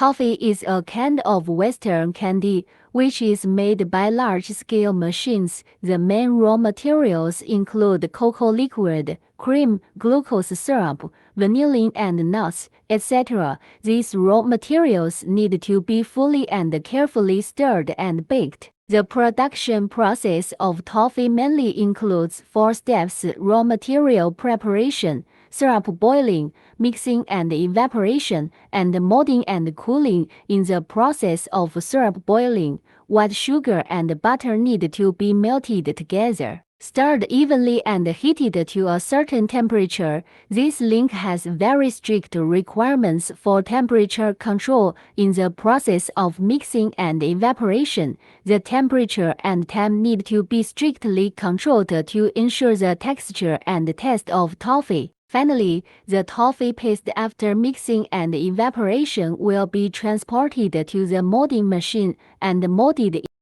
Toffee is a kind of Western candy, which is made by large-scale machines. The main raw materials include cocoa liquid, cream, glucose syrup, vanillin and nuts, etc. These raw materials need to be fully and carefully stirred and baked. The production process of toffee mainly includes 4 steps: raw material preparation, syrup boiling, mixing and evaporation, and molding and cooling. In the process of syrup boiling, white sugar and butter need to be melted together, stirred evenly and heated to a certain temperature. This link has very strict requirements for temperature control. In the process of mixing and evaporation, the temperature and time need to be strictly controlled to ensure the texture and taste of toffee. Finally, the toffee paste after mixing and evaporation will be transported to the molding machine and molded